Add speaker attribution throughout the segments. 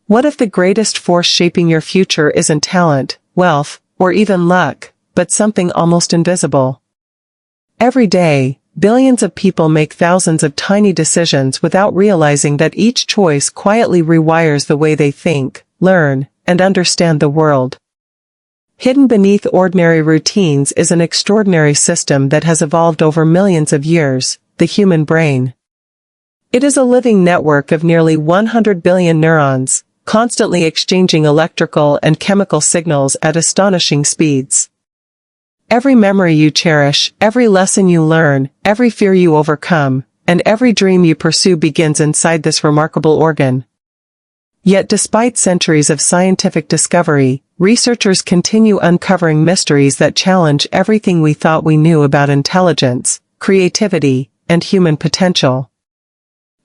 Speaker 1: What if the greatest force shaping your future isn't talent, wealth, or even luck, but something almost invisible? Every day, billions of people make thousands of tiny decisions without realizing that each choice quietly rewires the way they think, learn, and understand the world. Hidden beneath ordinary routines is an extraordinary system that has evolved over millions of years, the human brain. It is a living network of nearly 100 billion neurons, constantly exchanging electrical and chemical signals at astonishing speeds. Every memory you cherish, every lesson you learn, every fear you overcome, and every dream you pursue begins inside this remarkable organ. Yet despite centuries of scientific discovery, researchers continue uncovering mysteries that challenge everything we thought we knew about intelligence, creativity, and human potential.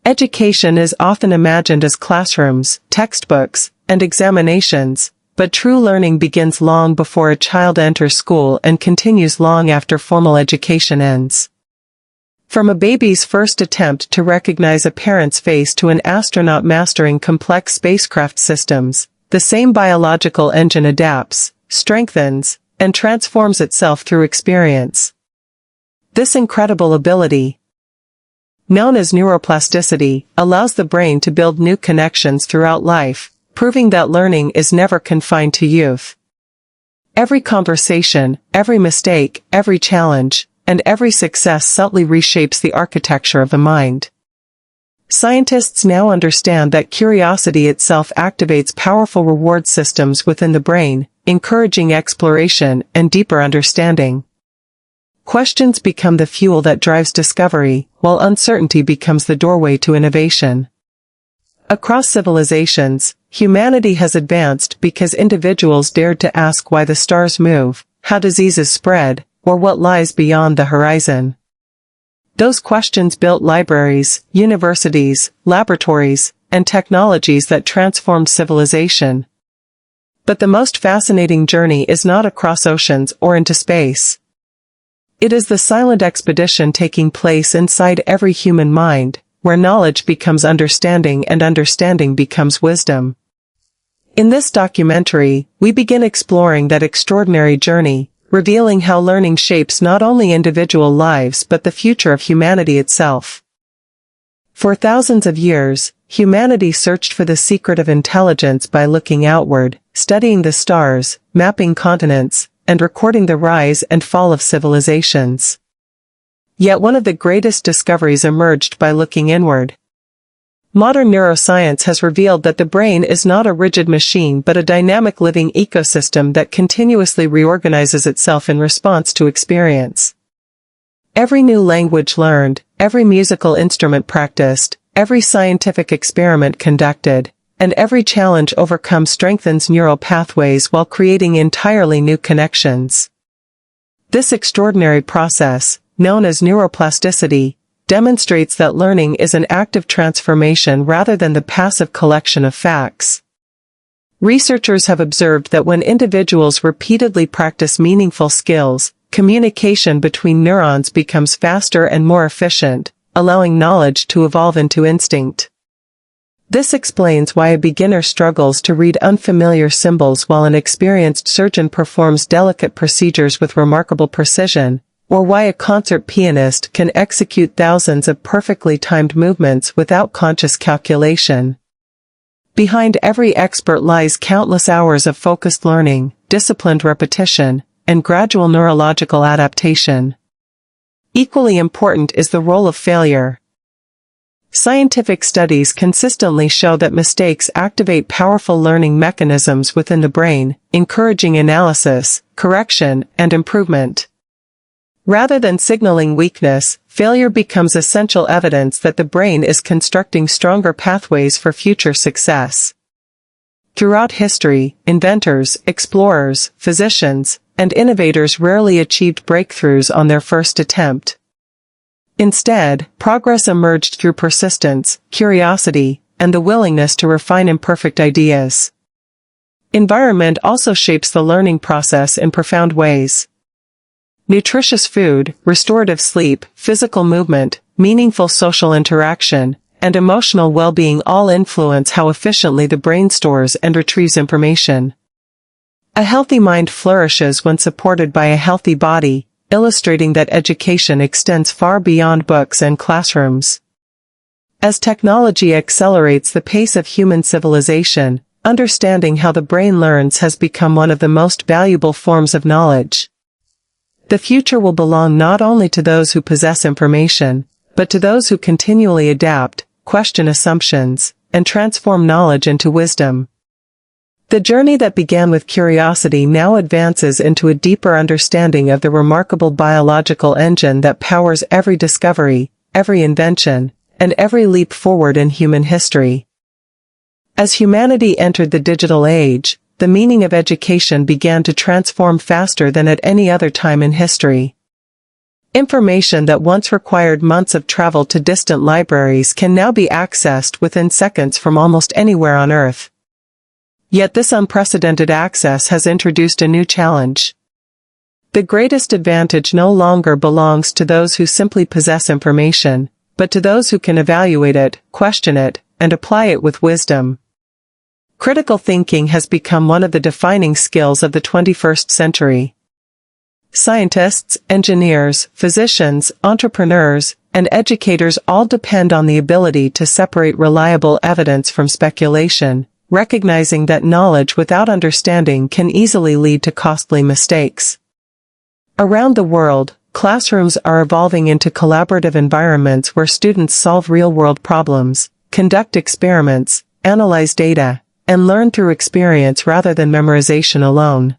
Speaker 1: Education is often imagined as classrooms, textbooks, and examinations, but true learning begins long before a child enters school and continues long after formal education ends. From a baby's first attempt to recognize a parent's face to an astronaut mastering complex spacecraft systems, the same biological engine adapts, strengthens, and transforms itself through experience. This incredible ability, known as neuroplasticity, allows the brain to build new connections throughout life, proving that learning is never confined to youth. Every conversation, every mistake, every challenge, and every success subtly reshapes the architecture of the mind. Scientists now understand that curiosity itself activates powerful reward systems within the brain, encouraging exploration and deeper understanding. Questions become the fuel that drives discovery, while uncertainty becomes the doorway to innovation. Across civilizations, humanity has advanced because individuals dared to ask why the stars move, how diseases spread, or what lies beyond the horizon. Those questions built libraries, universities, laboratories, and technologies that transformed civilization. But the most fascinating journey is not across oceans or into space. It is the silent expedition taking place inside every human mind, where knowledge becomes understanding and understanding becomes wisdom. In this documentary, we begin exploring that extraordinary journey, revealing how learning shapes not only individual lives but the future of humanity itself. For thousands of years, humanity searched for the secret of intelligence by looking outward, studying the stars, mapping continents, and recording the rise and fall of civilizations. Yet one of the greatest discoveries emerged by looking inward. Modern neuroscience has revealed that the brain is not a rigid machine but a dynamic living ecosystem that continuously reorganizes itself in response to experience. Every new language learned, every musical instrument practiced, every scientific experiment conducted, and every challenge overcome strengthens neural pathways while creating entirely new connections. This extraordinary process, known as neuroplasticity, demonstrates that learning is an active transformation rather than the passive collection of facts. Researchers have observed that when individuals repeatedly practice meaningful skills, communication between neurons becomes faster and more efficient, allowing knowledge to evolve into instinct. This explains why a beginner struggles to read unfamiliar symbols while an experienced surgeon performs delicate procedures with remarkable precision, or why a concert pianist can execute thousands of perfectly timed movements without conscious calculation. Behind every expert lies countless hours of focused learning, disciplined repetition, and gradual neurological adaptation. Equally important is the role of failure. Scientific studies consistently show that mistakes activate powerful learning mechanisms within the brain, encouraging analysis, correction, and improvement. Rather than signaling weakness, failure becomes essential evidence that the brain is constructing stronger pathways for future success. Throughout history, inventors, explorers, physicians, and innovators rarely achieved breakthroughs on their first attempt. Instead, progress emerged through persistence, curiosity, and the willingness to refine imperfect ideas. Environment also shapes the learning process in profound ways. Nutritious food, restorative sleep, physical movement, meaningful social interaction, and emotional well-being all influence how efficiently the brain stores and retrieves information. A healthy mind flourishes when supported by a healthy body, illustrating that education extends far beyond books and classrooms. As technology accelerates the pace of human civilization, understanding how the brain learns has become one of the most valuable forms of knowledge. The future will belong not only to those who possess information, but to those who continually adapt, question assumptions, and transform knowledge into wisdom. The journey that began with curiosity now advances into a deeper understanding of the remarkable biological engine that powers every discovery, every invention, and every leap forward in human history. As humanity entered the digital age, the meaning of education began to transform faster than at any other time in history. Information that once required months of travel to distant libraries can now be accessed within seconds from almost anywhere on Earth. Yet this unprecedented access has introduced a new challenge. The greatest advantage no longer belongs to those who simply possess information, but to those who can evaluate it, question it, and apply it with wisdom. Critical thinking has become one of the defining skills of the 21st century. Scientists, engineers, physicians, entrepreneurs, and educators all depend on the ability to separate reliable evidence from speculation, recognizing that knowledge without understanding can easily lead to costly mistakes. Around the world, classrooms are evolving into collaborative environments where students solve real-world problems, conduct experiments, analyze data, and learn through experience rather than memorization alone.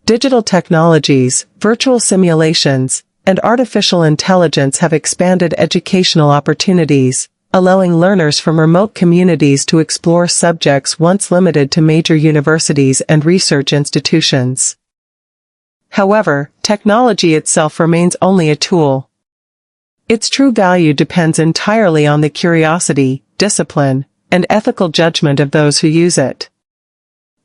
Speaker 1: Digital technologies, virtual simulations, and artificial intelligence have expanded educational opportunities, allowing learners from remote communities to explore subjects once limited to major universities and research institutions. However, technology itself remains only a tool. Its true value depends entirely on the curiosity, discipline, and ethical judgment of those who use it.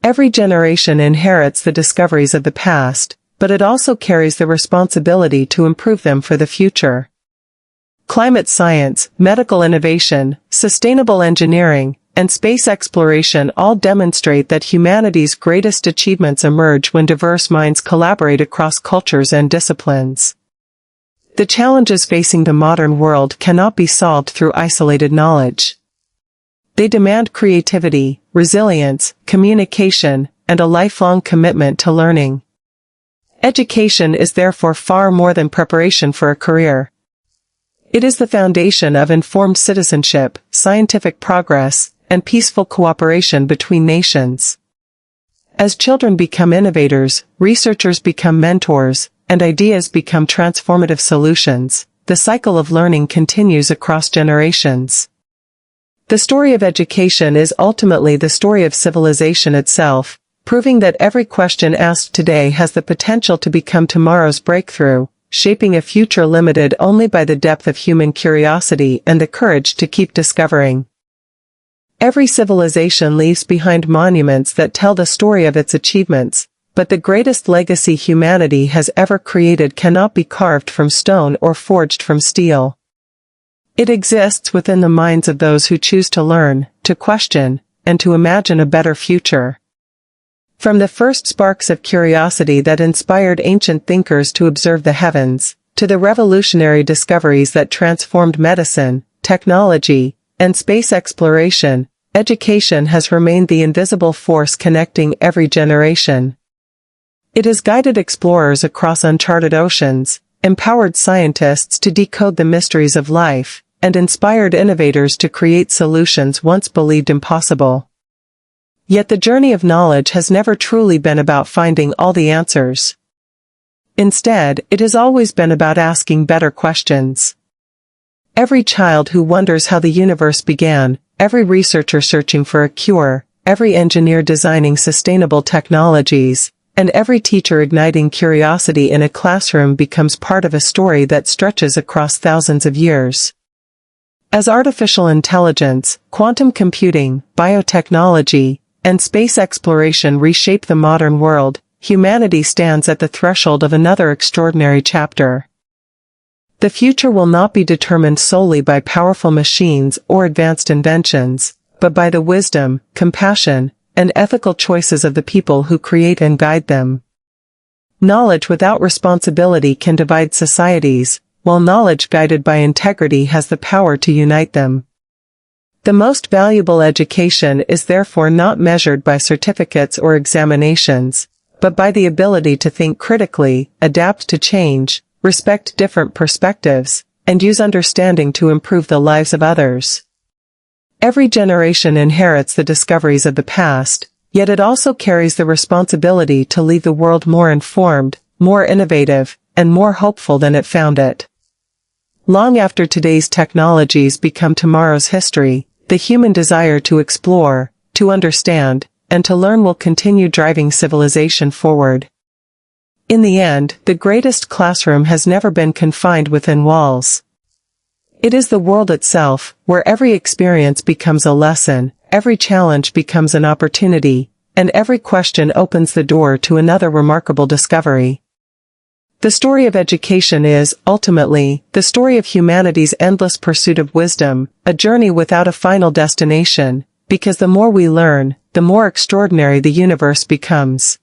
Speaker 1: Every generation inherits the discoveries of the past, but it also carries the responsibility to improve them for the future. Climate science, medical innovation, sustainable engineering, and space exploration all demonstrate that humanity's greatest achievements emerge when diverse minds collaborate across cultures and disciplines. The challenges facing the modern world cannot be solved through isolated knowledge. They demand creativity, resilience, communication, and a lifelong commitment to learning. Education is therefore far more than preparation for a career. It is the foundation of informed citizenship, scientific progress, and peaceful cooperation between nations. As children become innovators, researchers become mentors, and ideas become transformative solutions, the cycle of learning continues across generations. The story of education is ultimately the story of civilization itself, proving that every question asked today has the potential to become tomorrow's breakthrough, shaping a future limited only by the depth of human curiosity and the courage to keep discovering. Every civilization leaves behind monuments that tell the story of its achievements, but the greatest legacy humanity has ever created cannot be carved from stone or forged from steel. It exists within the minds of those who choose to learn, to question, and to imagine a better future. From the first sparks of curiosity that inspired ancient thinkers to observe the heavens, to the revolutionary discoveries that transformed medicine, technology, and space exploration, education has remained the invisible force connecting every generation. It has guided explorers across uncharted oceans, empowered scientists to decode the mysteries of life, and inspired innovators to create solutions once believed impossible. Yet the journey of knowledge has never truly been about finding all the answers. Instead, it has always been about asking better questions. Every child who wonders how the universe began, every researcher searching for a cure, every engineer designing sustainable technologies, and every teacher igniting curiosity in a classroom becomes part of a story that stretches across thousands of years. As artificial intelligence, quantum computing, biotechnology, and space exploration reshape the modern world, humanity stands at the threshold of another extraordinary chapter. The future will not be determined solely by powerful machines or advanced inventions, but by the wisdom, compassion, and ethical choices of the people who create and guide them. Knowledge without responsibility can divide societies, while knowledge guided by integrity has the power to unite them. The most valuable education is therefore not measured by certificates or examinations, but by the ability to think critically, adapt to change, respect different perspectives, and use understanding to improve the lives of others. Every generation inherits the discoveries of the past, yet it also carries the responsibility to leave the world more informed, more innovative, and more hopeful than it found it. Long after today's technologies become tomorrow's history, the human desire to explore, to understand, and to learn will continue driving civilization forward. In the end, the greatest classroom has never been confined within walls. It is the world itself, where every experience becomes a lesson, every challenge becomes an opportunity, and every question opens the door to another remarkable discovery. The story of education is, ultimately, the story of humanity's endless pursuit of wisdom, a journey without a final destination, because the more we learn, the more extraordinary the universe becomes.